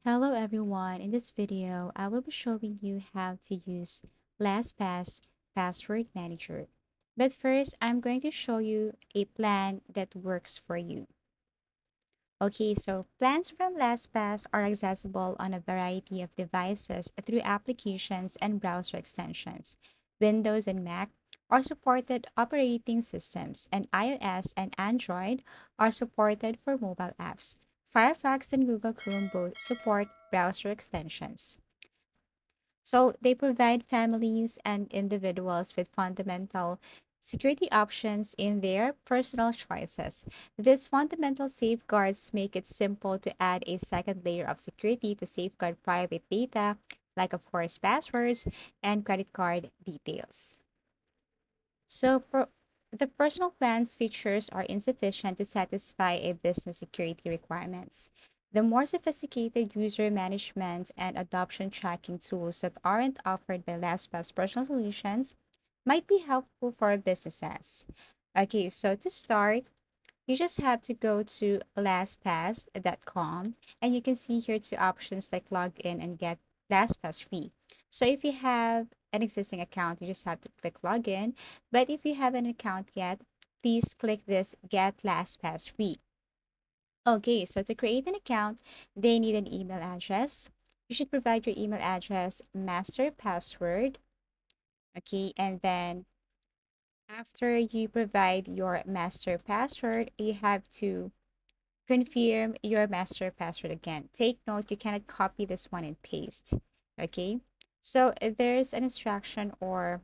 Hello everyone, in this video, I will be showing you how to use LastPass Password Manager. But first, I'm going to show you a plan that works for you. Okay, so plans from LastPass are accessible on a variety of devices through applications and browser extensions. Windows and Mac are supported operating systems, and iOS and Android are supported for mobile apps. Firefox and Google Chrome both support browser extensions. So they provide families and individuals with fundamental security options in their personal choices. These fundamental safeguards make it simple to add a second layer of security to safeguard private data, like, of course, passwords and credit card details. The personal plan's features are insufficient to satisfy a business security requirements. The more sophisticated user management and adoption tracking tools that aren't offered by LastPass personal solutions might be helpful for businesses. Okay, so to start, you just have to go to lastpass.com and you can see here two options like log in and get LastPass free. So if you have an existing account, you just have to click login. But if you have an account yet, please click this get LastPass free. Okay, so to create an account, they need an email address. You should provide your email address, master password. Okay, and then after you provide your master password, you have to confirm your master password again. Take note, you cannot copy this one and paste. Okay. So there's an instruction or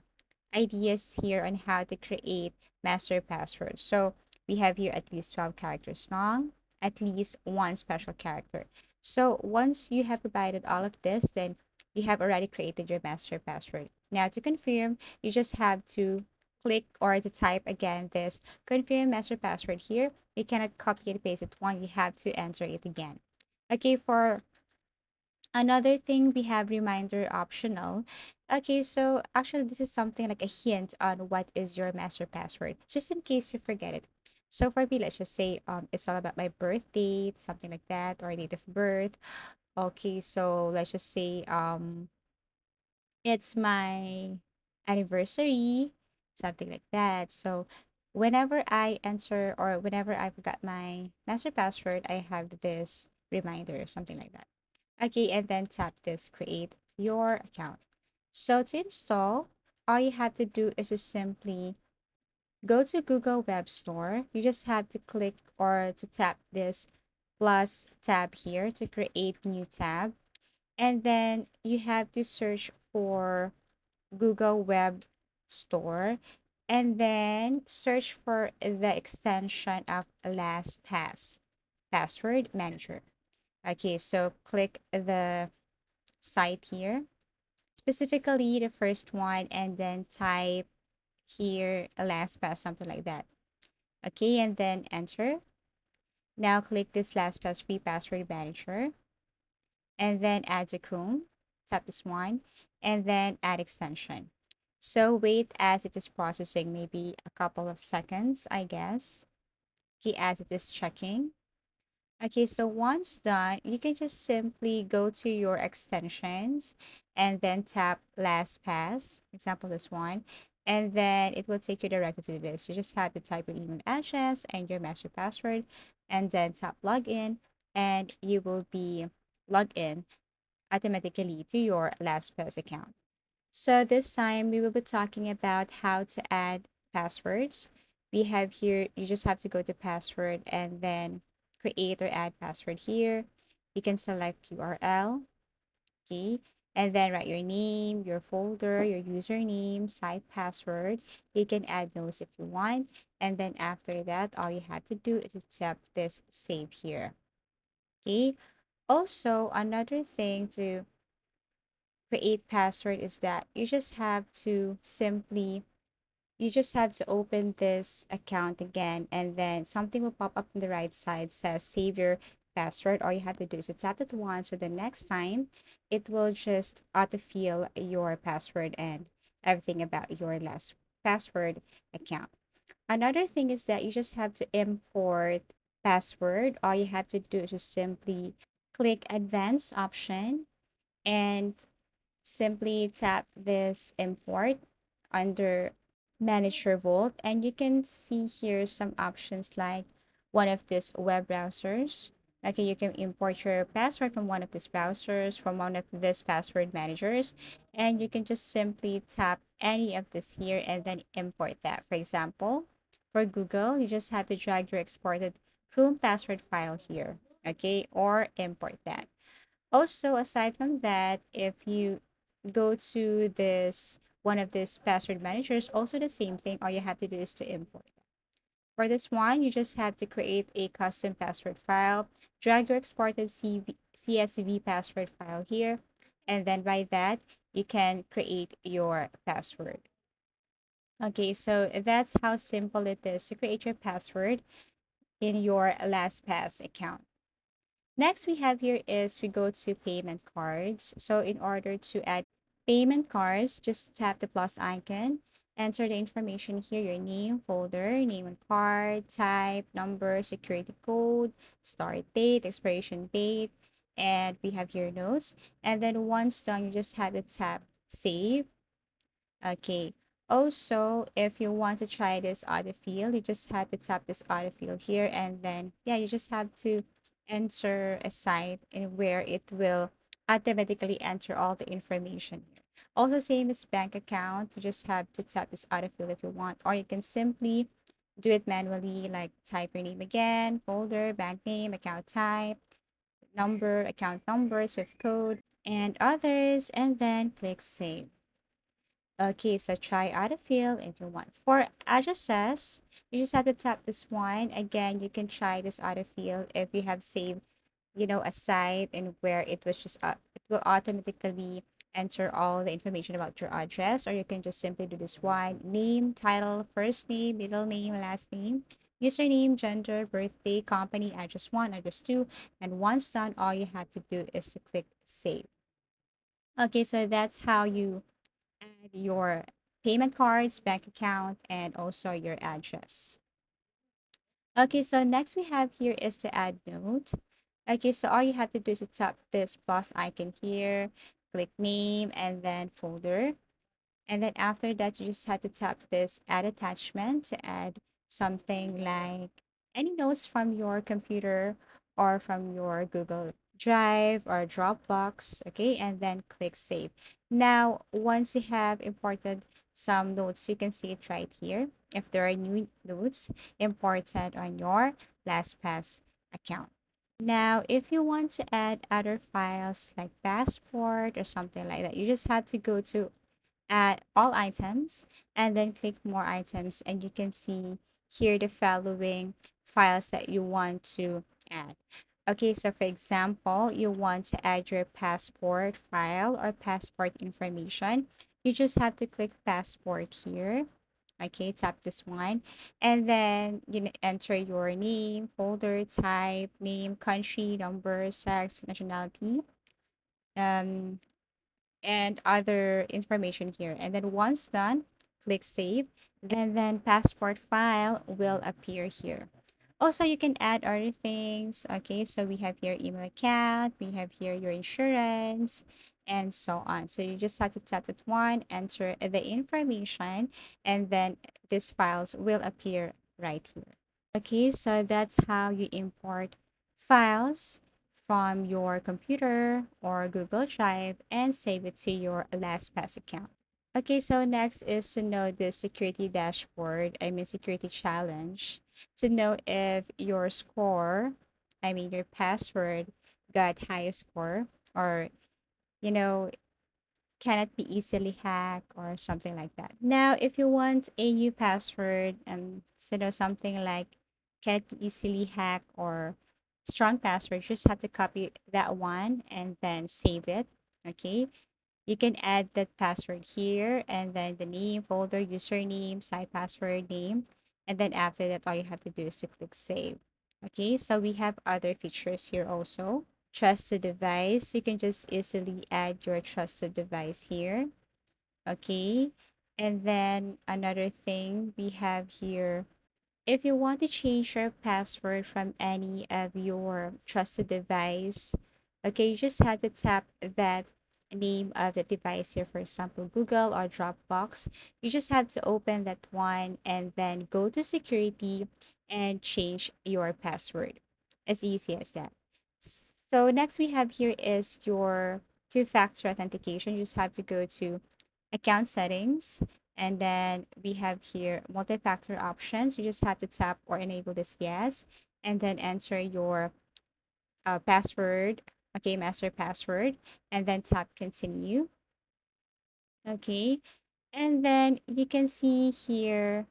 ideas here on how to create master password. So we have here at least 12 characters long, at least one special character. So once you have provided all of this, then you have already created your master password. Now to confirm, you just have to click or to type again this confirm master password here. You cannot copy and paste it one, you have to enter it again. Okay, for another thing, we have reminder optional. Okay, so actually, this is something like a hint on what is your master password, just in case you forget it. So for me, let's just say it's all about my birth date, something like that, or date of birth. Okay, so let's just say it's my anniversary, something like that. So whenever I enter or whenever I forgot my master password, I have this reminder, something like that. Okay, and then tap this create your account. So to install, all you have to do is just simply go to Google Web Store. You just have to click or to tap this plus tab here to create new tab. And then you have to search for Google Web Store and then search for the extension of LastPass password manager. Okay, so click the site here, specifically the first one, and then type here LastPass, something like that. Okay, and then enter. Now click this LastPass free password manager and then add to Chrome. Tap this one and then add extension. So wait as it is processing, maybe a couple of seconds, I guess. Okay, as it is checking. Okay, so once done, you can just simply go to your extensions and then tap LastPass, example this one, and then it will take you directly to this. You just have to type your email address and your master password, and then tap login, and you will be logged in automatically to your LastPass account. So this time we will be talking about how to add passwords. We have here, you just have to go to password and then create or add password here. You can select URL, okay, and then write your name, your folder, your username, site password. You can add those if you want. And then after that, all you have to do is tap this save here. Okay. Also, another thing to create password is that you just have to open this account again and then something will pop up on the right side says save your password. All you have to do is to tap it once, so the next time it will just autofill your password and everything about your last password account. Another thing is that you just have to import password. All you have to do is just simply click advanced option and simply tap this import under manage your vault, and you can see here some options like one of these web browsers. Okay, you can import your password from one of these browsers, from one of these password managers, and you can just simply tap any of this here and then import that. For example, for Google, you just have to drag your exported Chrome password file here, okay, or import that. Also, aside from that, if you go to this one of these password managers, also the same thing. All you have to do is to import. For this one, you just have to create a custom password file, drag your exported CSV password file here, and then by that, you can create your password. Okay, so that's how simple it is to create your password in your LastPass account. Next we have here is we go to payment cards. So in order to add payment cards, just tap the plus icon, enter the information here, your name, folder, name on card, type, number, security code, start date, expiration date, and we have here notes. And then once done, you just have to tap save. Okay. Also, if you want to try this autofill, you just have to tap this autofill here, and then yeah, you just have to enter a site in where it will automatically enter all the information here. Also, same as bank account, you just have to tap this autofill if you want, or you can simply do it manually, like type your name again, folder, bank name, account type, number, account number, Swift code, and others, and then click save. Okay, so try autofill if you want. For addresses, you just have to tap this one. Again, you can try this autofill if you have saved, a site and where it was just it will automatically enter all the information about your address, or you can just simply do this one: name, title, first name, middle name, last name, username, gender, birthday, company, address one, address two, and once done, all you have to do is to click save. Okay, so that's how you add your payment cards, bank account, and also your address. Okay, so next we have here is to add note. Okay, so all you have to do is to tap this plus icon here, click name, and then folder. And then after that, you just have to tap this add attachment to add something like any notes from your computer or from your Google Drive or Dropbox. Okay, and then click save. Now, once you have imported some notes, you can see it right here. If there are new notes imported on your LastPass account. Now, if you want to add other files like passport or something like that, you just have to go to add all items and then click more items, and you can see here the following files that you want to add. Okay, so for example, you want to add your passport file or passport information. You just have to click passport here. Okay, tap this one, and then enter your name, folder type, name, country, number, sex, nationality, um and other information here. And then once done, click save, and then passport file will appear here. Also, you can add other things. Okay, so we have here email account, we have here your insurance, and so on. So you just have to tap that one, enter the information, and then these files will appear right here. Okay, so that's how you import files from your computer or Google Drive and save it to your LastPass account. Okay, so next is to know the security dashboard, security challenge, to know if your score, your password got high score, or, you know, cannot be easily hacked or something like that. Now, if you want a new password, something like can't be easily hacked or strong password, you just have to copy that one and then save it. Okay. You can add that password here and then the name, folder, username, site password name. And then after that, all you have to do is to click save. Okay. So we have other features here also. Trusted device, you can just easily add your trusted device here. Okay, and then another thing we have here, if you want to change your password from any of your trusted device, Okay, you just have to tap that name of the device here, for example, Google or Dropbox. You just have to open that one and then go to security and change your password. As easy as that. So next we have here is your two-factor authentication. You just have to go to account settings, and then we have here multi-factor options. You just have to tap or enable this yes, and then enter your password, okay, master password, and then tap continue. Okay, and then you can see here,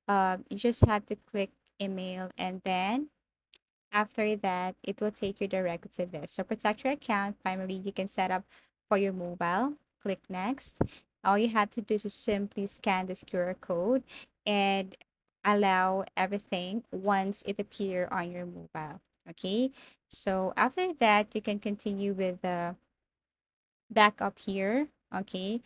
you just have to click email, and then after that, it will take you directly to this. So protect your account. Primarily, you can set up for your mobile. Click next. All you have to do is simply scan this QR code and allow everything once it appear on your mobile. Okay. So after that, you can continue with the back up here. Okay.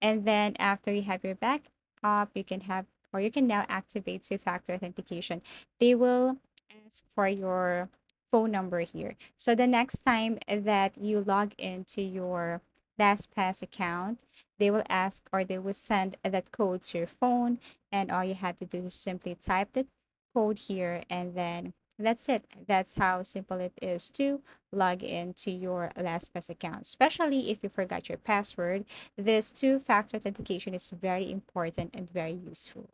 And then after you have your backup, you can have, or you can now activate two-factor authentication. They will ask for your phone number here. So the next time that you log into your LastPass account, they will ask, or they will send that code to your phone. And all you have to do is simply type the code here, and then that's it. That's how simple it is to log into your LastPass account. Especially if you forgot your password, this two-factor authentication is very important and very useful.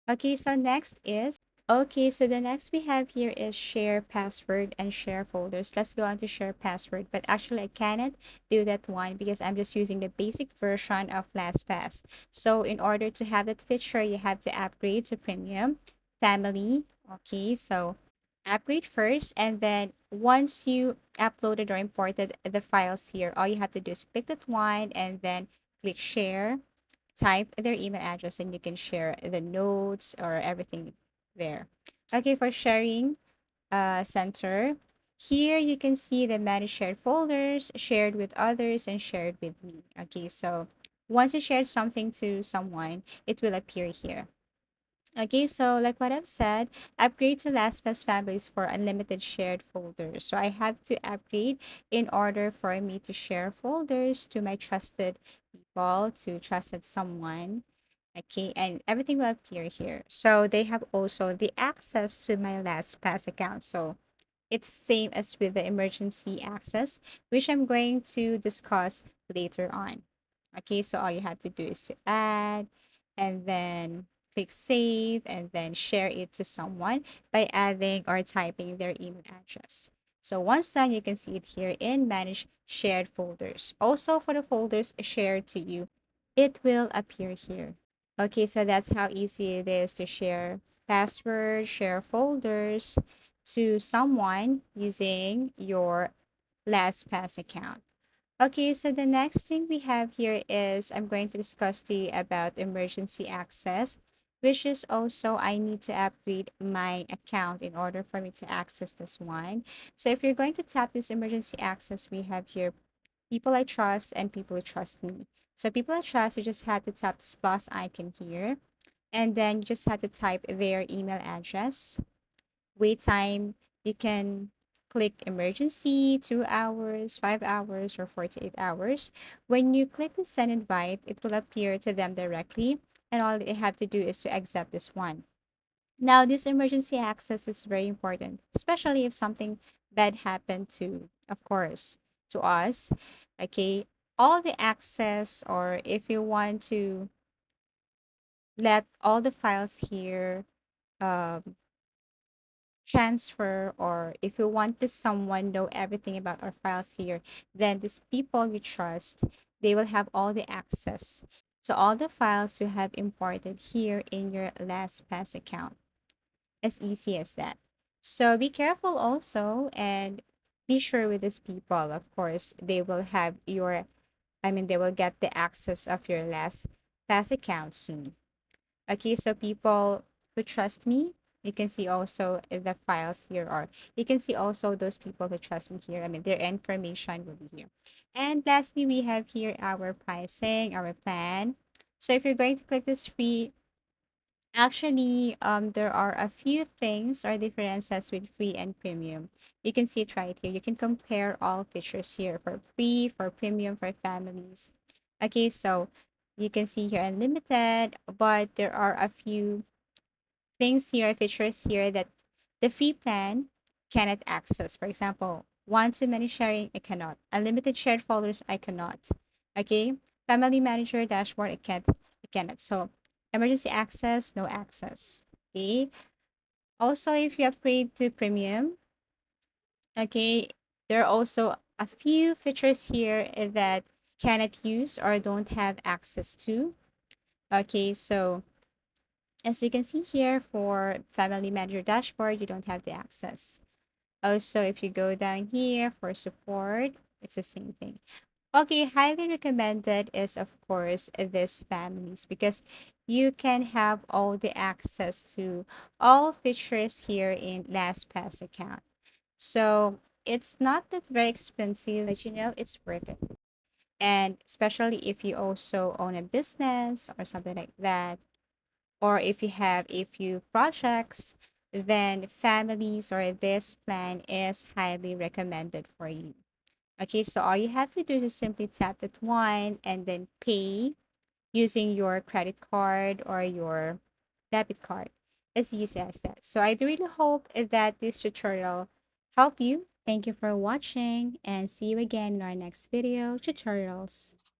Okay, so next is okay, so the next we have here is share password and share folders. Let's go on to share password, but actually I cannot do that one because I'm just using the basic version of LastPass. So in order to have that feature, you have to upgrade to premium family. Okay, so upgrade first, and then once you uploaded or imported the files here, all you have to do is click that one and then click share, type their email address, and you can share the notes or everything there. Okay, for sharing center, here you can see the manage shared folders, shared with others, and shared with me. Okay, so once you share something to someone, it will appear here. Okay, so like what I've said, upgrade to LastPass families for unlimited shared folders. So I have to upgrade in order for me to share folders to my trusted people, to trusted someone. Okay, and everything will appear here. So they have also the access to my LastPass account. So it's same as with the emergency access, which I'm going to discuss later on. Okay, so all you have to do is to add and then click save and then share it to someone by adding or typing their email address. So once done, you can see it here in manage shared folders. Also for the folders shared to you, it will appear here. Okay, so that's how easy it is to share passwords, share folders to someone using your LastPass account. Okay, so the next thing we have here is I'm going to discuss to you about emergency access, which is also I need to upgrade my account in order for me to access this one. So if you're going to tap this emergency access, we have here people I trust and people who trust me. So people I trust, you just have to tap this plus icon here, and then you just have to type their email address. Wait time, you can click emergency, 2 hours, 5 hours, or 48 hours. When you click the send invite, it will appear to them directly, and all they have to do is to accept this one. Now, this emergency access is very important, especially if something bad happened to, of course, to us. Okay, all the access, or if you want to let all the files here um, transfer, or if you want this someone know everything about our files here, then these people you trust, they will have all the access to all the files you have imported here in your LastPass account. As easy as that. So be careful also, and be sure with these people, of course, they will have your, they will get the access of your LastPass account soon. Okay, so people who trust me, you can see also the files here, or you can see also those people who trust me here. Their information will be here. And lastly, we have here our pricing, our plan. So if you're going to click this free Actually, there are a few things or differences with free and premium. You can see it right here. You can compare all features here for free, for premium, for families. Okay, so you can see here unlimited, but there are a few things here, features here that the free plan cannot access. For example, one to many sharing, I cannot. Unlimited shared folders, I cannot. Okay, family manager dashboard, I cannot. So emergency access, no access. Okay. Also, if you upgrade to premium, okay, there are also a few features here that cannot use or don't have access to. Okay, so as you can see here for family manager dashboard, you don't have the access. Also, if you go down here for support, it's the same thing. Okay, highly recommended is of course this families because you can have all the access to all features here in LastPass account. So it's not that very expensive, but it's worth it. And especially if you also own a business or something like that, or if you have a few projects, then families or this plan is highly recommended for you. Okay, so all you have to do is simply tap that one and then pay using your credit card or your debit card. As easy as that. So I do really hope that this tutorial helped you. Thank you for watching and see you again in our next video tutorials.